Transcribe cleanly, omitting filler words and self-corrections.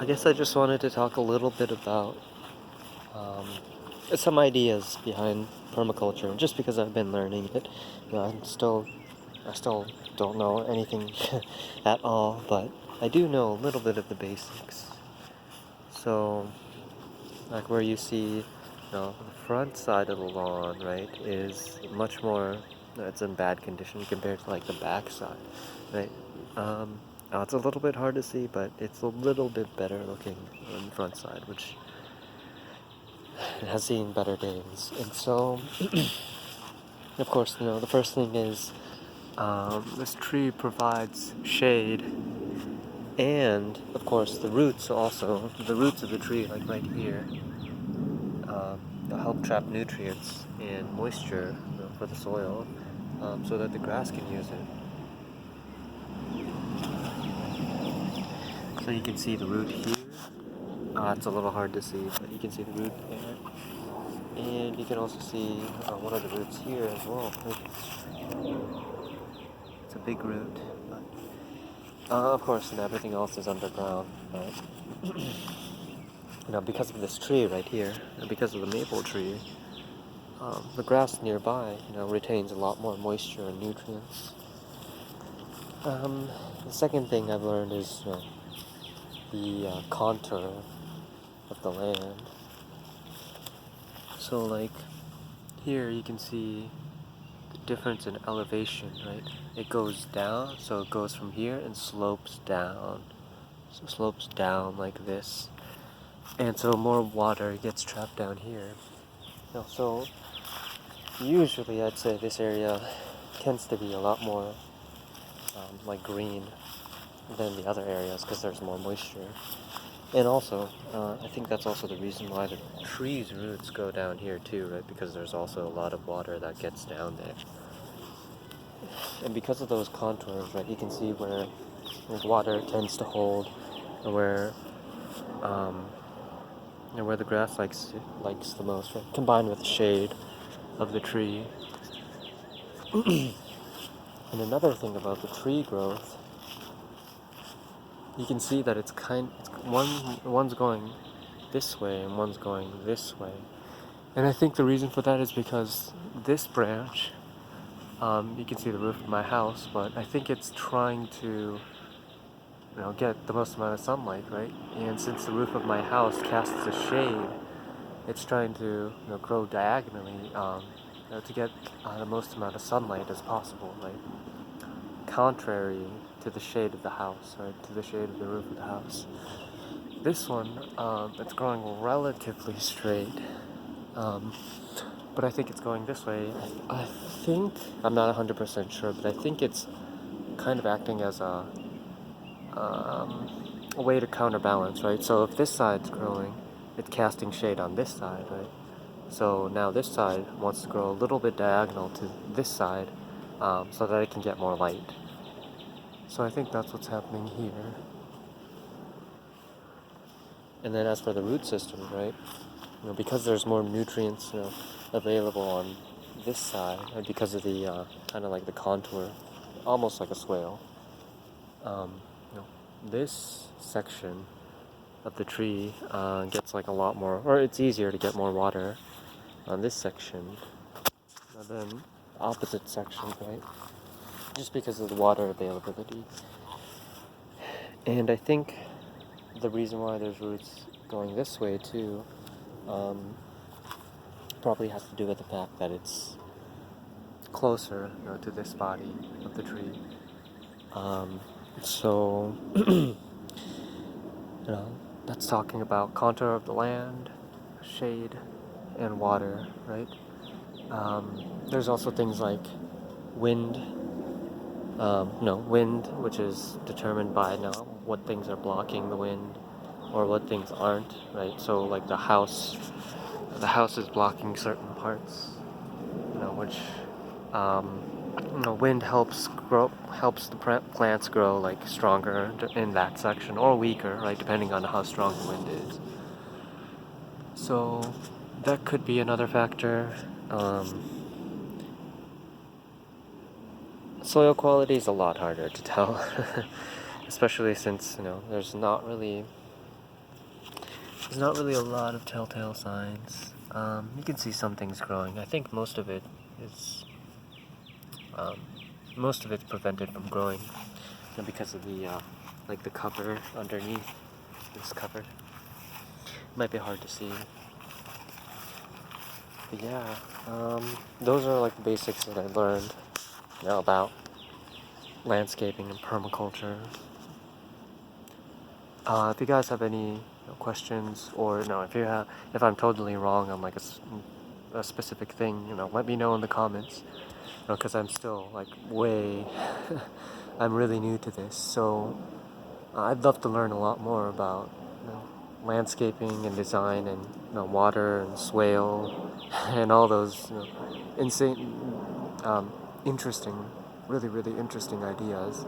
I guess I just wanted to talk a little bit about um, some ideas behind permaculture, just because I've been learning it. I still don't know anything at all, but I do know a little bit of the basics. So, like where you see, the front side of the lawn, right, is much more, it's in bad condition compared to like the back side, right? Um, it's a little bit hard to see, but it's a little bit better looking on the front side, which has seen better days. And so, of course, the first thing is this tree provides shade, and of course, the roots of the tree, like right here, they'll help trap nutrients and moisture for the soil so that the grass can use it. So you can see the root here. It's a little hard to see, but you can see the root there. And you can also see one of the roots here as well. It's a big root. But, of course, and everything else is underground. But, because of this tree right here, and because of the maple tree, the grass nearby, retains a lot more moisture and nutrients. The second thing I've learned is the contour of the land. So, like here, you can see the difference in elevation, right? It goes down, so it goes from here and slopes down. So, slopes down like this, and so more water gets trapped down here. So usually, I'd say this area tends to be a lot more like green than the other areas because there's more moisture. And also, I think that's also the reason why the tree's roots go down here too, right? Because there's also a lot of water that gets down there. And because of those contours, right, you can see where water tends to hold, and where the grass likes the most, right? Combined with the shade of the tree. And another thing about the tree growth, you can see that one's going this way and one's going this way. And I think the reason for that is because this branch, you can see the roof of my house, but I think it's trying to, get the most amount of sunlight, right? And since the roof of my house casts a shade, it's trying to, grow diagonally, to get the most amount of sunlight as possible, right? Contrary to the shade of the house, right? To the shade of the roof of the house. This one, it's growing relatively straight, but I think it's going this way. I think, I'm not 100% sure, but I think it's kind of acting as a way to counterbalance, right? So if this side's growing, it's casting shade on this side, right? So now this side wants to grow a little bit diagonal to this side, so that it can get more light. So I think that's what's happening here. And then as for the root system, right? Because there's more nutrients, available on this side, right? Because of the kind of like the contour, almost like a swale. This section of the tree gets like a lot more, or it's easier to get more water on this section than opposite sections, right? Just because of the water availability. And I think the reason why there's roots going this way too probably has to do with the fact that it's closer, to this body of the tree. So, that's talking about contour of the land, shade, and water, right? There's also things like wind, wind, which is determined by what things are blocking the wind or what things aren't, right? So like the house is blocking certain parts, which wind helps the plants grow like stronger in that section or weaker, right, depending on how strong the wind is. So that could be another factor. Soil quality is a lot harder to tell, especially since there's not really there's not really a lot of telltale signs. You can see some things growing. I think most of it is um, most of it's prevented from growing, because of the like the cover underneath this cover. It might be hard to see, but yeah, those are like the basics that I learned, about landscaping and permaculture. If you guys have any questions, or no, if I'm totally wrong on like a specific thing, let me know in the comments. Because I'm still like way, I'm really new to this, so I'd love to learn a lot more about landscaping and design and water and swale and all those insane, interesting, really really interesting ideas.